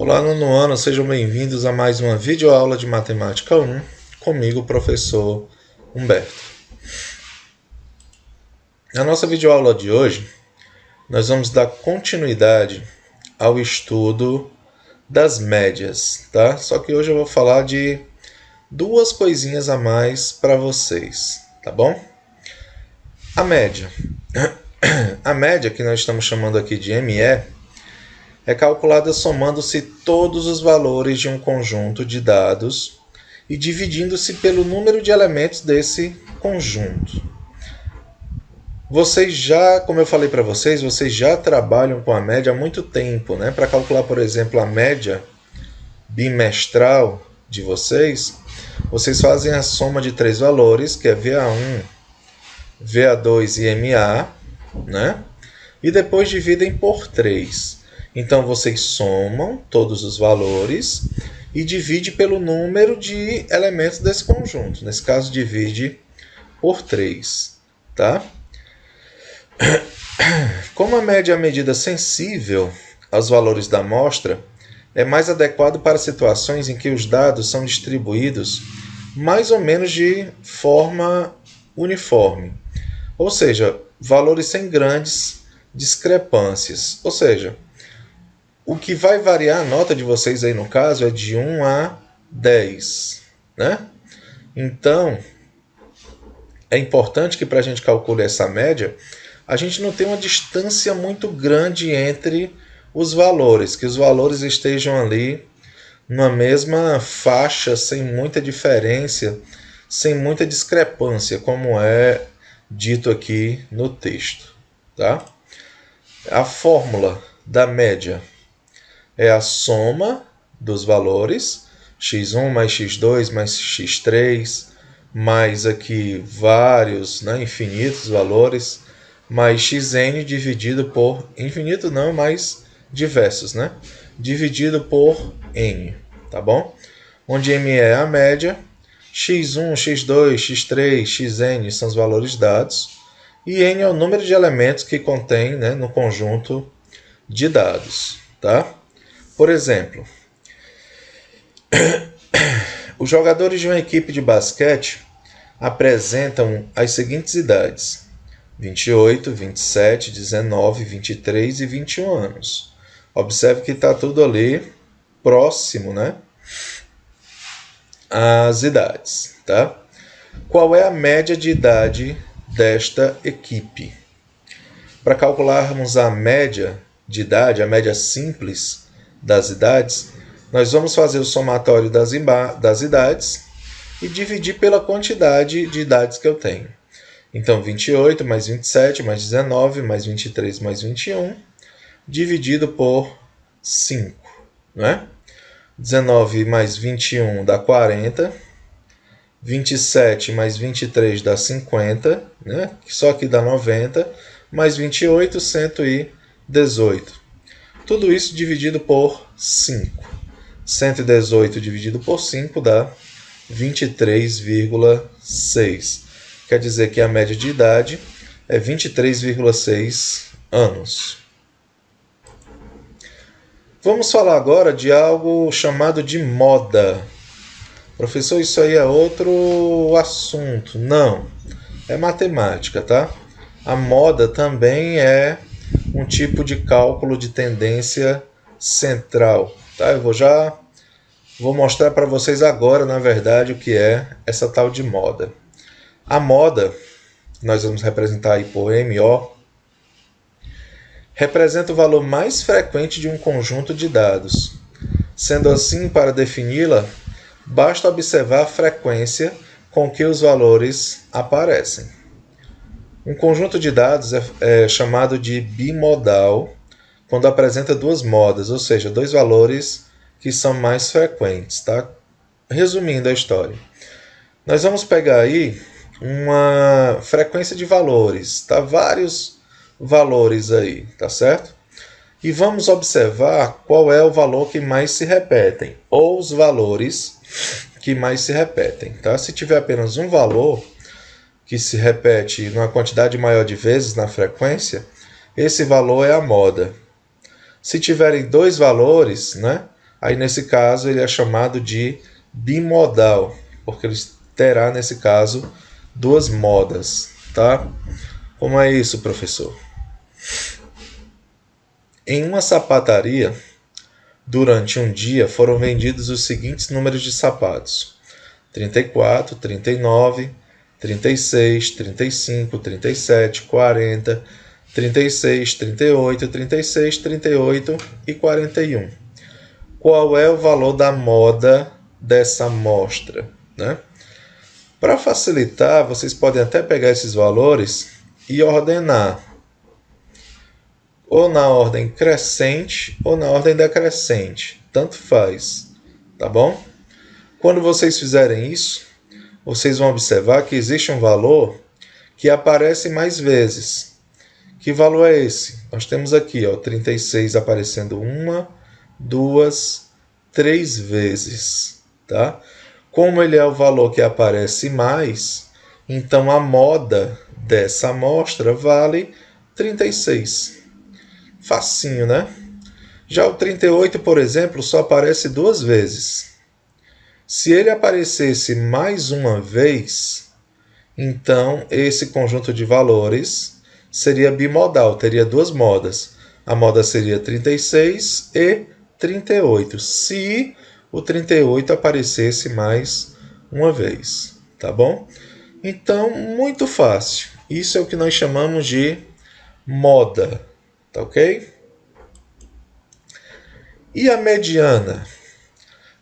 Olá, nono ano, sejam bem-vindos a mais uma videoaula de Matemática 1, comigo, professor Humberto. Na nossa videoaula de hoje, nós vamos dar continuidade ao estudo das médias, tá? Só que hoje eu vou falar de duas coisinhas a mais para vocês, tá bom? A média. A média, que nós estamos chamando aqui de ME, é calculada somando-se todos os valores de um conjunto de dados e dividindo-se pelo número de elementos desse conjunto. Vocês já, como eu falei para vocês já trabalham com a média há muito tempo, né? Para calcular, por exemplo, a média bimestral de vocês fazem a soma de três valores, que é VA1, VA2 e MA, né? E depois dividem por 3. Então, vocês somam todos os valores e divide pelo número de elementos desse conjunto. Nesse caso, divide por 3. Tá? Como a média é a medida sensível aos valores da amostra, é mais adequado para situações em que os dados são distribuídos mais ou menos de forma uniforme. Ou seja, valores sem grandes discrepâncias. Ou seja, o que vai variar a nota de vocês aí no caso é de 1 a 10, né? Então, é importante que para a gente calcular essa média, a gente não tenha uma distância muito grande entre os valores, que os valores estejam ali numa mesma faixa, sem muita diferença, sem muita discrepância, como é dito aqui no texto, tá? A fórmula da média é a soma dos valores, x1 mais x2 mais x3, mais aqui vários, né, infinitos valores, mais xn dividido por, infinito não, mas diversos, né, dividido por n, tá bom? Onde m é a média, x1, x2, x3, xn são os valores dados, e n é o número de elementos que contém, né, no conjunto de dados, tá? Por exemplo, os jogadores de uma equipe de basquete apresentam as seguintes idades: 28, 27, 19, 23 e 21 anos. Observe que está tudo ali próximo, né, às idades, tá? Qual é a média de idade desta equipe? Para calcularmos a média de idade, a média simples das idades, nós vamos fazer o somatório das idades e dividir pela quantidade de idades que eu tenho. Então, 28 mais 27 mais 19 mais 23 mais 21, dividido por 5. Né? 19 mais 21 dá 40. 27 mais 23 dá 50. Né? Só que dá 90. Mais 28, 118. Tudo isso dividido por 5. 118 dividido por 5 dá 23,6. Quer dizer que a média de idade é 23,6 anos. Vamos falar agora de algo chamado de moda. Professor, isso aí é outro assunto. Não, é matemática, tá? A moda também é um tipo de cálculo de tendência central, tá? Eu vou mostrar para vocês agora, na verdade, o que é essa tal de moda. A moda, nós vamos representar aí por MO, representa o valor mais frequente de um conjunto de dados. Sendo assim, para defini-la, basta observar a frequência com que os valores aparecem. Um conjunto de dados é chamado de bimodal quando apresenta duas modas, ou seja, dois valores que são mais frequentes. Tá? Resumindo a história, nós vamos pegar aí uma frequência de valores, tá? Vários valores aí, tá certo? E vamos observar qual é o valor que mais se repetem, ou os valores que mais se repetem. Tá? Se tiver apenas um valor que se repete numa quantidade maior de vezes na frequência, esse valor é a moda. Se tiverem dois valores, né, Aí, nesse caso, ele é chamado de bimodal, porque ele terá, nesse caso, duas modas, tá? Como é isso, professor? Em uma sapataria, durante um dia, foram vendidos os seguintes números de sapatos: 34, 39, 36, 35, 37, 40, 36, 38, 36, 38 e 41. Qual é o valor da moda dessa amostra, né? Para facilitar, vocês podem até pegar esses valores e ordenar, ou na ordem crescente ou na ordem decrescente, tanto faz, tá bom? Quando vocês fizerem isso, vocês vão observar que existe um valor que aparece mais vezes. Que valor é esse? Nós temos aqui, ó, 36 aparecendo 1, 2, 3 vezes, tá? Como ele é o valor que aparece mais, então a moda dessa amostra vale 36. Facinho, né? Já o 38, por exemplo, só aparece 2 vezes. Se ele aparecesse mais uma vez, então esse conjunto de valores seria bimodal, teria duas modas. A moda seria 36 e 38, se o 38 aparecesse mais uma vez, tá bom? Então, muito fácil. Isso é o que nós chamamos de moda, tá ok? E a mediana?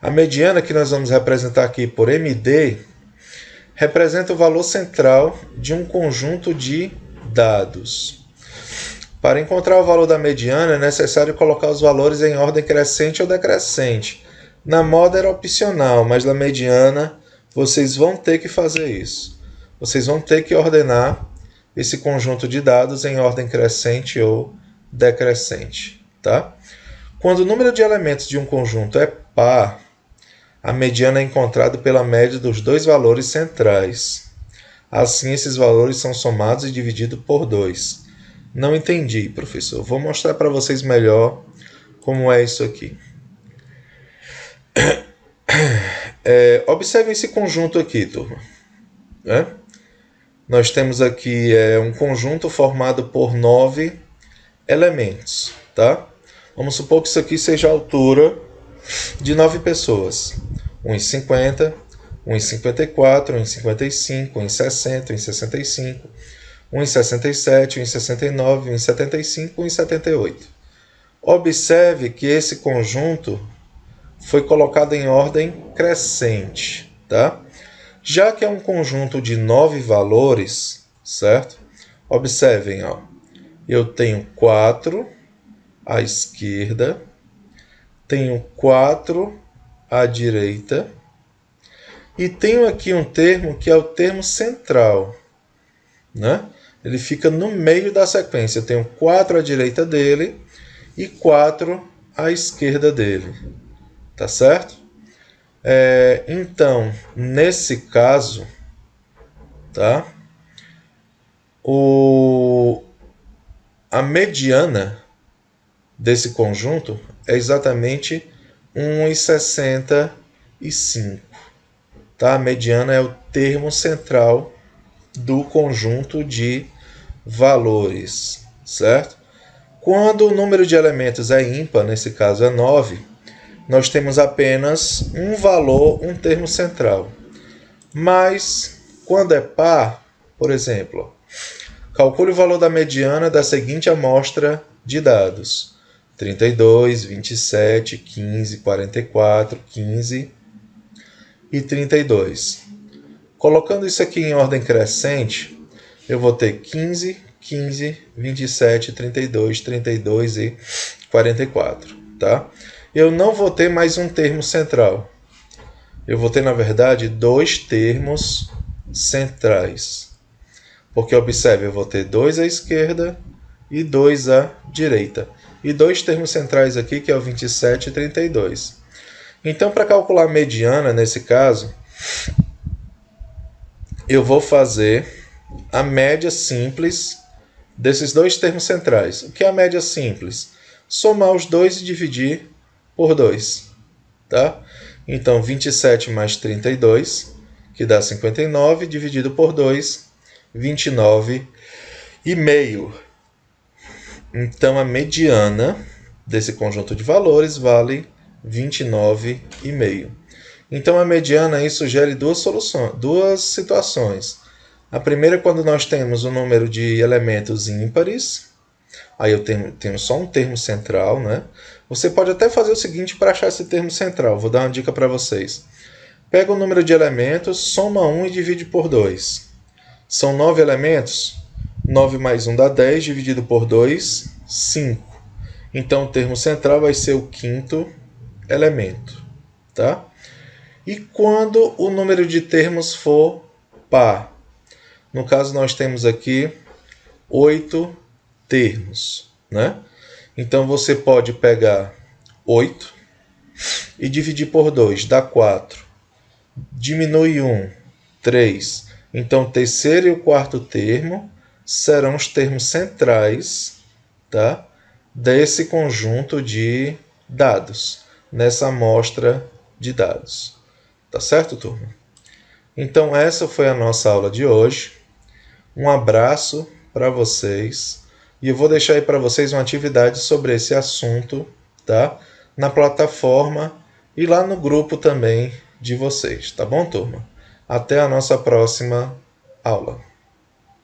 A mediana, que nós vamos representar aqui por MD, representa o valor central de um conjunto de dados. Para encontrar o valor da mediana, é necessário colocar os valores em ordem crescente ou decrescente. Na moda era opcional, mas na mediana vocês vão ter que fazer isso. Vocês vão ter que ordenar esse conjunto de dados em ordem crescente ou decrescente, tá? Quando o número de elementos de um conjunto é par, a mediana é encontrada pela média dos dois valores centrais. Assim, esses valores são somados e divididos por 2. Não entendi, professor. Vou mostrar para vocês melhor como é isso aqui. Observem esse conjunto aqui, turma. Nós temos aqui um conjunto formado por 9 elementos, tá? Vamos supor que isso aqui seja a altura de 9 pessoas. 1,50, 1,54, 1,55, 1,60, 1,65, 1,67, 1,69, 1,75, 1,78. Observe que esse conjunto foi colocado em ordem crescente, tá? Já que é um conjunto de 9 valores, certo? Observem, ó. Eu tenho 4 à esquerda, tenho 4 à direita e tenho aqui um termo que é o termo central, né? Ele fica no meio da sequência. Eu tenho 4 à direita dele e 4 à esquerda dele, tá certo? Então, nesse caso, tá? A mediana desse conjunto é exatamente 1,65. Tá? A mediana é o termo central do conjunto de valores, certo? Quando o número de elementos é ímpar, nesse caso é 9, nós temos apenas um valor, um termo central. Mas, quando é par, por exemplo, calcule o valor da mediana da seguinte amostra de dados: 32, 27, 15, 44, 15 e 32. Colocando isso aqui em ordem crescente, eu vou ter 15, 15, 27, 32, 32 e 44, tá? Eu não vou ter mais um termo central. Eu vou ter, na verdade, 2 termos centrais. Porque, observe, eu vou ter 2 à esquerda e 2 à direita. E 2 termos centrais aqui, que é o 27 e 32. Então, para calcular a mediana, nesse caso, eu vou fazer a média simples desses 2 termos centrais. O que é a média simples? Somar os dois e dividir por 2. tá? Então, 27 mais 32, que dá 59, dividido por 2, 29,5. Então, a mediana desse conjunto de valores vale 29,5. Então, a mediana aí sugere duas situações. A primeira é quando nós temos um número de elementos ímpares. Aí eu tenho só um termo central, né? Você pode até fazer o seguinte para achar esse termo central. Vou dar uma dica para vocês. Pega o número de elementos, soma 1 e divide por 2. São 9 elementos. 9 mais 1 dá 10, dividido por 2, 5. Então o termo central vai ser o quinto elemento, tá? E quando o número de termos for par? No caso, nós temos aqui 8 termos, né? Então você pode pegar 8 e dividir por 2, dá 4. Diminui 1, 3. Então o terceiro e o quarto termo serão os termos centrais, tá? Desse conjunto de dados, nessa amostra de dados. Tá certo, turma? Então essa foi a nossa aula de hoje. Um abraço para vocês. E eu vou deixar aí para vocês uma atividade sobre esse assunto, tá? Na plataforma e lá no grupo também de vocês, tá bom, turma? Até a nossa próxima aula.